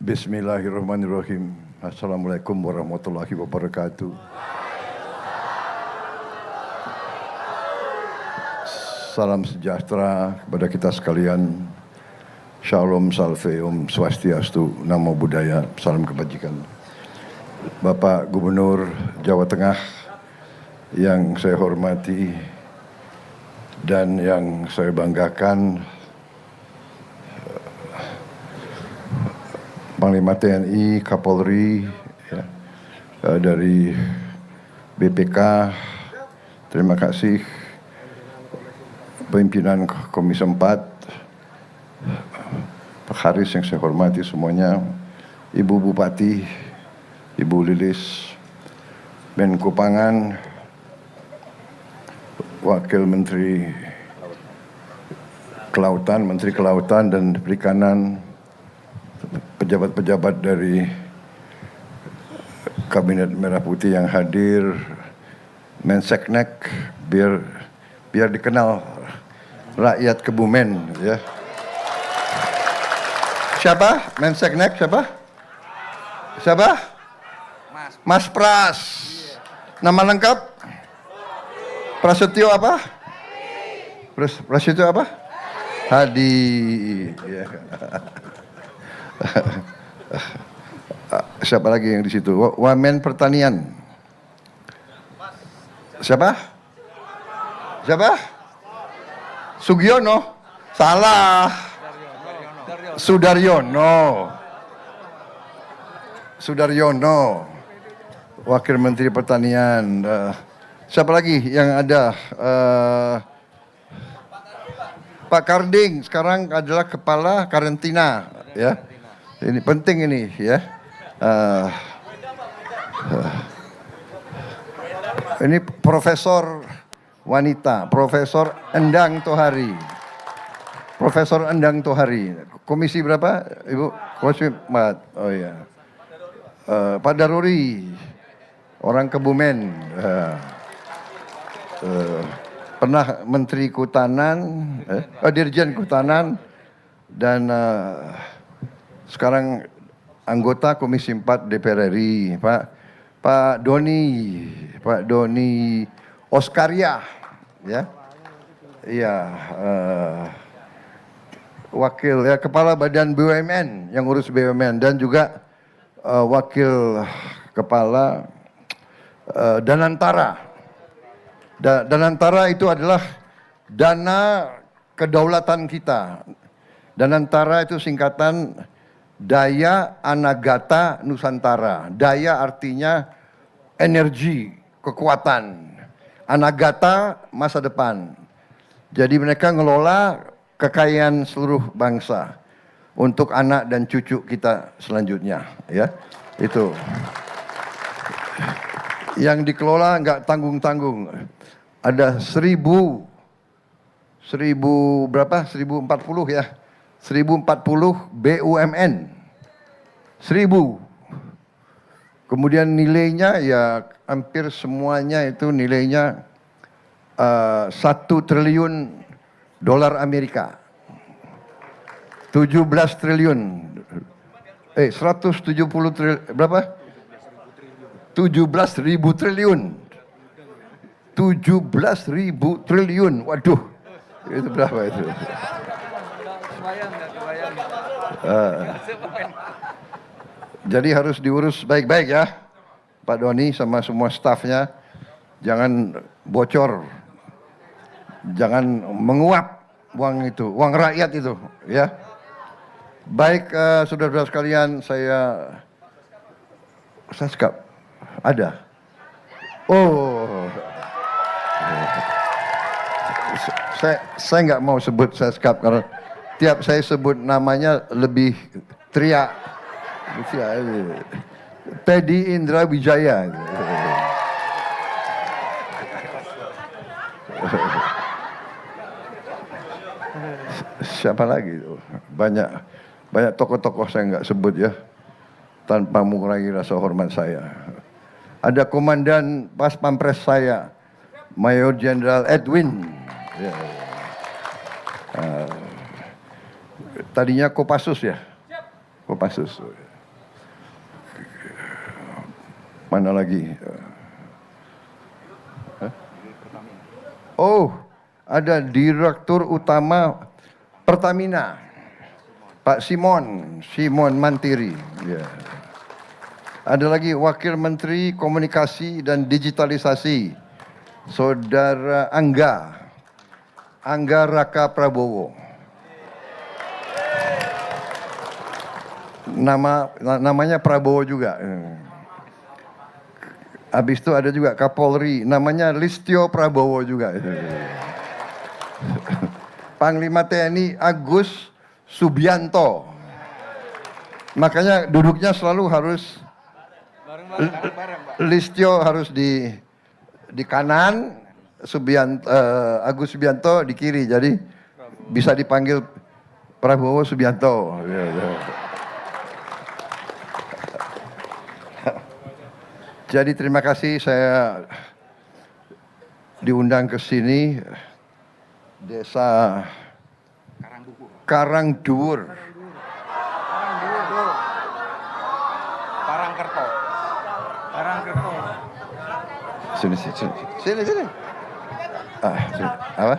Bismillahirrahmanirrahim. Assalamualaikum warahmatullahi wabarakatuh. Salam sejahtera kepada kita sekalian. Shalom, salve, om swastiastu, namo buddhaya, salam kebajikan. Bapak Gubernur Jawa Tengah yang saya hormati dan yang saya banggakan, Panglima TNI, Kapolri, ya, dari BPK, terima kasih pimpinan Komisi 4, Pak Haris yang saya hormati semuanya, Ibu Bupati, Ibu Lilis, Menko Pangan, Wakil Menteri Kelautan, Menteri Kelautan dan Perikanan, pejabat-pejabat dari Kabinet Merah Putih yang hadir, Menseknek, biar dikenal rakyat Kebumen, ya. Siapa? Menseknek siapa? Siapa? Mas Pras. Nama lengkap? Prasetyo apa? Prasetyo apa? Hadi. Ya. Siapa lagi yang di situ? Wamen Pertanian. Siapa? Siapa? Sugiono. Salah. Sudaryono. Sudaryono. Wakil Menteri Pertanian. Siapa lagi yang ada? Pak Karding sekarang adalah kepala karantina, ya. Ini penting ini, ya. Ini Profesor wanita, Profesor Endang Tohari. Profesor Endang Tohari. Komisi berapa, Ibu? Komisi 4. Oh iya. Pak Daruri, orang Kebumen. Pernah Menteri Kehutanan, Dirjen Kehutanan, dan sekarang anggota Komisi 4 DPR RI, Pak Doni Oskaria, ya, iya, wakil, ya, Kepala Badan BUMN yang urus BUMN, dan juga wakil Kepala Danantara. Danantara itu adalah dana kedaulatan kita. Danantara itu singkatan Daya Anagata Nusantara. Daya artinya energi, kekuatan. Anagata masa depan. Jadi mereka ngelola kekayaan seluruh bangsa untuk anak dan cucu kita selanjutnya, ya. Itu. Yang dikelola nggak tanggung-tanggung. Ada 1040 ya. 1040 BUMN. 1000. Kemudian nilainya ya hampir semuanya itu nilainya 1 triliun dolar Amerika. 17 triliun. 170 triliun berapa? 17.000 triliun. 17.000 triliun. Waduh. Itu berapa itu? Jadi harus diurus baik-baik, ya, Pak Doni sama semua stafnya. Jangan bocor. Jangan menguap uang itu, uang rakyat itu, ya. Baik, saudara-saudara sekalian, saya Seskap. Ada? Oh, saya nggak mau sebut Seskap karena tiap saya sebut namanya lebih teriak. Teddy Indra Wijaya. Siapa lagi? Banyak tokoh-tokoh saya nggak sebut, ya, tanpa mengurangi rasa hormat saya. Ada Komandan Pas Pampres saya, Mayor Jenderal Edwin. Ya. Tadinya Kopassus, ya, Kopassus. Mana lagi? Oh, ada Direktur Utama Pertamina, Pak Simon Mantiri. Ya. Ada lagi Wakil Menteri Komunikasi dan Digitalisasi, Saudara Angga Raka Prabowo. Namanya Prabowo juga. Habis itu ada juga Kapolri, namanya Listio Prabowo juga. Panglima TNI Agus Subianto. Makanya duduknya selalu harus Listio harus di kanan, Agus Subianto di kiri. Jadi bisa dipanggil Prabowo Subianto. Jadi terima kasih saya diundang ke sini, Desa Karangduwur. Sini. Sini. Apa?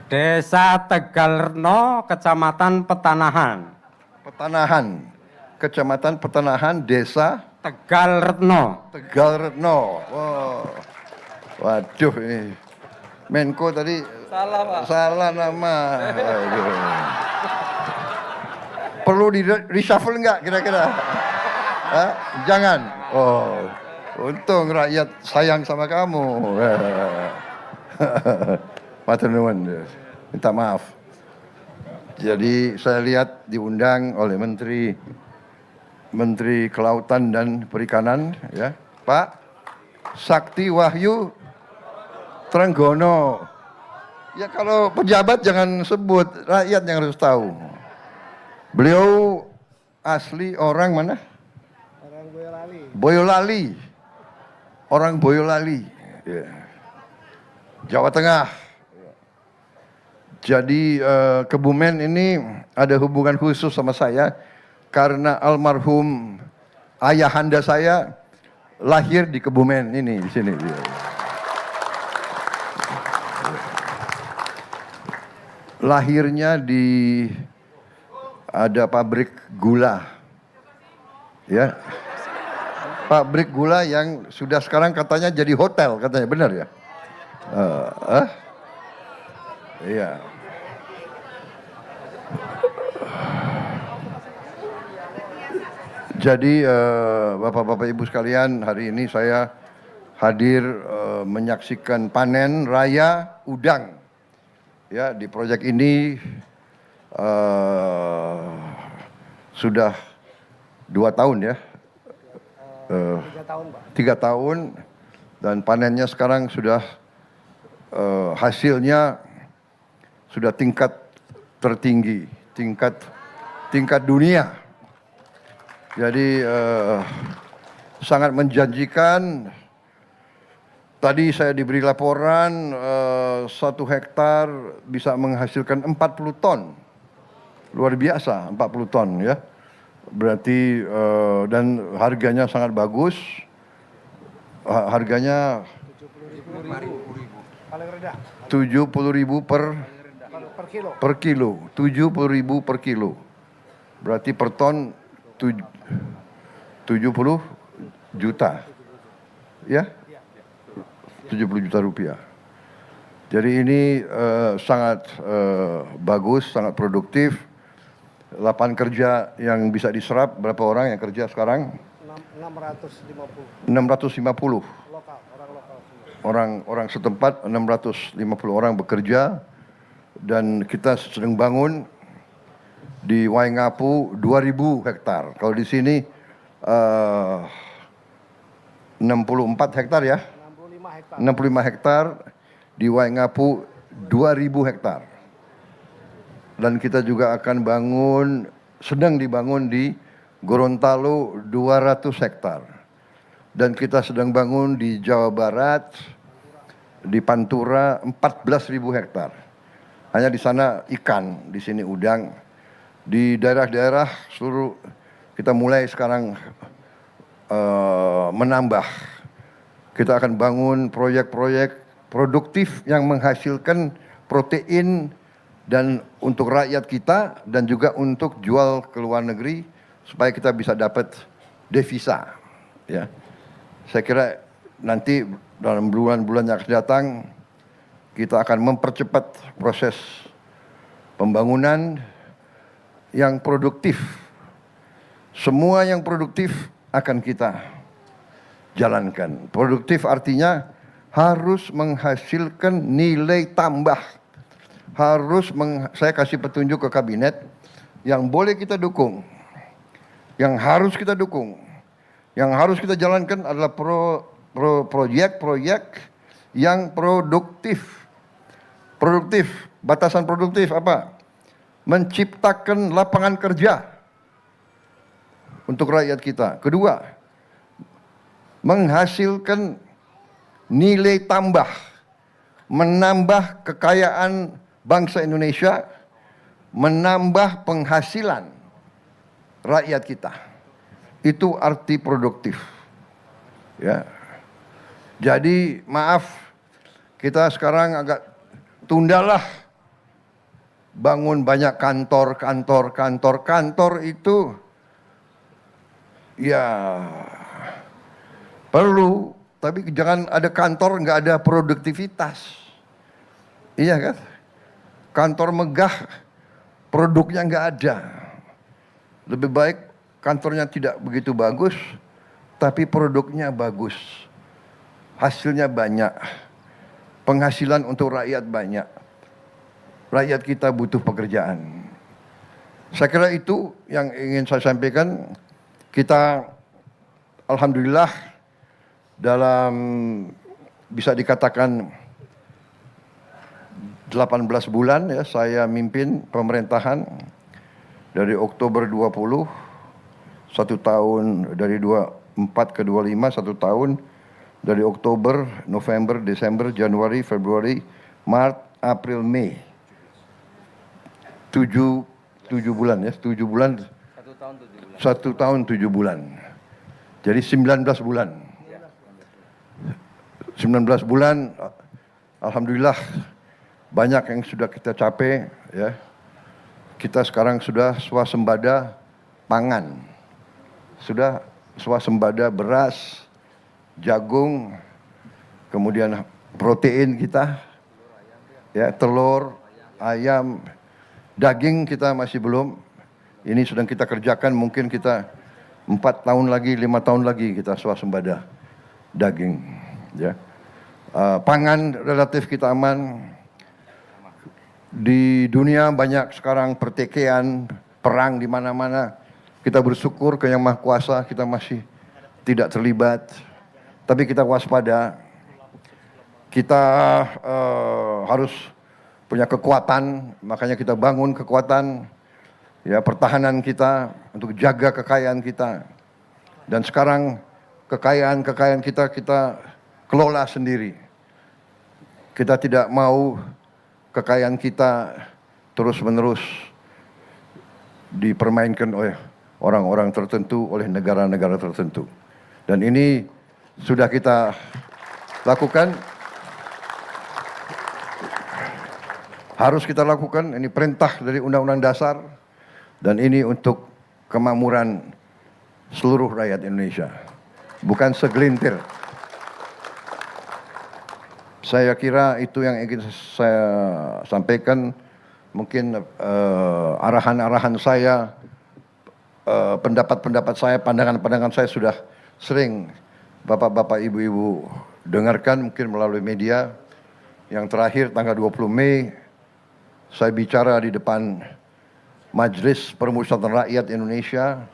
Desa Tegalreno, Kecamatan Petanahan. Kecamatan Petanahan, Desa Tegalreno. Wow. Waduh ini. Menko tadi Salah, Pak. Salah nama. Waduh. Perlu di reshuffle enggak kira-kira? Jangan. Oh. Untung rakyat sayang sama kamu. Matur nuwun. Minta maaf. Jadi saya lihat diundang oleh Menteri Kelautan dan Perikanan, ya, Pak Sakti Wahyu Trenggono. Ya kalau pejabat jangan sebut, rakyat yang harus tahu. Beliau asli orang mana? Orang Boyolali. Boyolali. Orang Boyolali. Ya. Jawa Tengah. Jadi Kebumen ini ada hubungan khusus sama saya karena almarhum ayahanda saya lahir di Kebumen ini di sini. Lahirnya di ada pabrik gula, ya, pabrik gula yang sudah sekarang katanya jadi hotel katanya, benar ya? Iya. Jadi Bapak-Bapak Ibu sekalian, hari ini saya hadir menyaksikan panen raya udang. Ya, di proyek ini sudah 2 tahun ya. 3 tahun, Pak. 3 tahun dan panennya sekarang sudah hasilnya sudah tingkat tertinggi, tingkat dunia. Jadi sangat menjanjikan. Tadi saya diberi laporan 1 hektar bisa menghasilkan 40 ton. Luar biasa, 40 ton ya. Berarti dan harganya sangat bagus. Harganya 70.000. Paling rendah. 70.000 per kilo. 70.000 per kilo. Berarti per ton 70 juta. Ya? 70 juta rupiah. Jadi ini sangat bagus, sangat produktif. Lapangan kerja yang bisa diserap, berapa orang yang kerja sekarang? 650. 650. Lokal, orang lokal semua. Orang setempat 650 orang bekerja. Dan kita sedang bangun di Waingapu 2000 hektar. Kalau di sini 64 hektar ya. 65 hektar, di Waingapu 2000 hektar. Dan kita juga akan sedang dibangun di Gorontalo 200 hektar. Dan kita sedang bangun di Jawa Barat, di Pantura 14.000 hektar. Hanya di sana ikan, di sini udang. Di daerah-daerah seluruh kita mulai sekarang menambah. Kita akan bangun proyek-proyek produktif yang menghasilkan protein dan untuk rakyat kita dan juga untuk jual ke luar negeri supaya kita bisa dapat devisa. Ya, saya kira nanti dalam bulan-bulan yang akan datang kita akan mempercepat proses pembangunan yang produktif. Semua yang produktif akan kita jalankan. Produktif artinya harus menghasilkan nilai tambah. Saya kasih petunjuk ke kabinet yang boleh kita dukung, yang harus kita dukung, yang harus kita jalankan adalah proyek-proyek yang produktif. Produktif, batasan produktif apa? Menciptakan lapangan kerja untuk rakyat kita. Kedua, menghasilkan nilai tambah, menambah kekayaan bangsa Indonesia, menambah penghasilan rakyat kita. Itu arti produktif. Ya. Jadi maaf, kita sekarang agak tundalah bangun banyak kantor itu ya perlu, tapi jangan ada kantor nggak ada produktivitas. Iya kan? Kantor megah, produknya nggak ada. Lebih baik kantornya tidak begitu bagus, tapi produknya bagus. Hasilnya banyak. Penghasilan untuk rakyat banyak. Rakyat kita butuh pekerjaan. Saya kira itu yang ingin saya sampaikan. Kita alhamdulillah dalam bisa dikatakan 18 bulan ya saya mimpin pemerintahan dari Oktober 20, 1 tahun dari 24 ke 25, 1 tahun dari Oktober, November, Desember, Januari, Februari, Maret, April, Mei. 7 bulan ya, 7 bulan. 1 tahun 7 bulan. Jadi 19 bulan. 19 bulan, alhamdulillah banyak yang sudah kita capai ya. Kita sekarang sudah swasembada pangan. Sudah swasembada beras, jagung, kemudian protein kita, ya telur, ayam, daging kita masih belum. Ini sedang kita kerjakan, mungkin kita 4 tahun lagi, 5 tahun lagi kita swasembada daging. Ya, pangan relatif kita aman. Di dunia banyak sekarang pertikaian, perang di mana-mana. Kita bersyukur ke Yang Maha Kuasa kita masih tidak terlibat. Tapi kita waspada, kita harus punya kekuatan, makanya kita bangun kekuatan, ya pertahanan kita untuk jaga kekayaan kita. Dan sekarang kekayaan kita kelola sendiri. Kita tidak mau kekayaan kita terus-menerus dipermainkan oleh orang-orang tertentu, oleh negara-negara tertentu. Dan ini sudah kita lakukan, harus kita lakukan, ini perintah dari Undang-Undang Dasar, dan ini untuk kemakmuran seluruh rakyat Indonesia, bukan segelintir. Saya kira itu yang ingin saya sampaikan, mungkin arahan-arahan saya, pendapat-pendapat saya, pandangan-pandangan saya sudah sering Bapak-bapak, Ibu-ibu dengarkan mungkin melalui media. Yang terakhir tanggal 20 Mei saya bicara di depan Majelis Permusyawaratan Rakyat Indonesia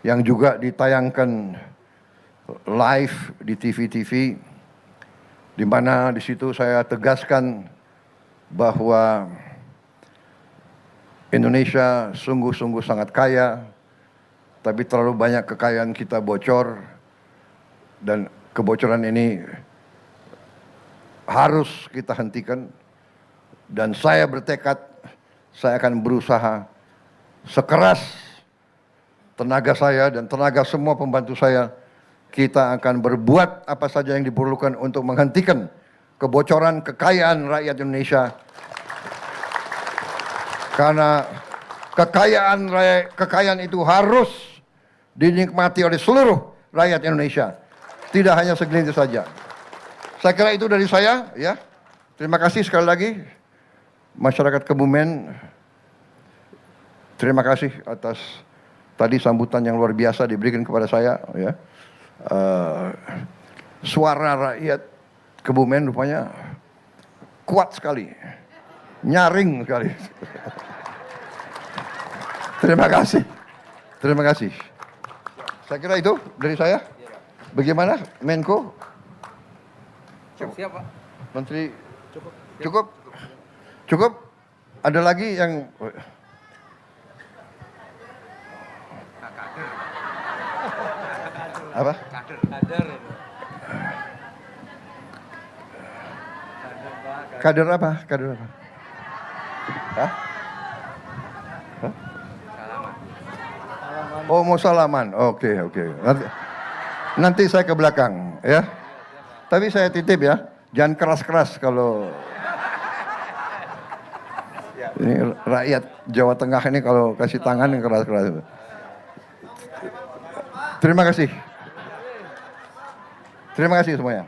yang juga ditayangkan live di TV-TV, di mana di situ saya tegaskan bahwa Indonesia sungguh-sungguh sangat kaya, tapi terlalu banyak kekayaan kita bocor, dan kebocoran ini harus kita hentikan. Dan saya bertekad, saya akan berusaha sekeras tenaga saya dan tenaga semua pembantu saya kita akan berbuat apa saja yang diperlukan untuk menghentikan kebocoran kekayaan rakyat Indonesia. Karena kekayaan itu harus dinikmati oleh seluruh rakyat Indonesia, tidak hanya segelintir saja. Saya kira itu dari saya, ya. Terima kasih sekali lagi masyarakat Kebumen. Terima kasih atas tadi sambutan yang luar biasa diberikan kepada saya, ya. Suara rakyat Kebumen rupanya kuat sekali, nyaring sekali. Terima kasih. Terima kasih. Saya kira itu dari saya. Bagaimana Menko? Siap, Pak. Menteri cukup? Cukup? Ada lagi yang apa? Kader apa? Kader apa? Hah? Hah? Oh, mau salaman. Oke. Nanti saya ke belakang, ya. Tapi saya titip ya, jangan keras-keras kalau ini rakyat Jawa Tengah ini kalau kasih tangan yang keras-keras. Terima kasih. Terima kasih semuanya.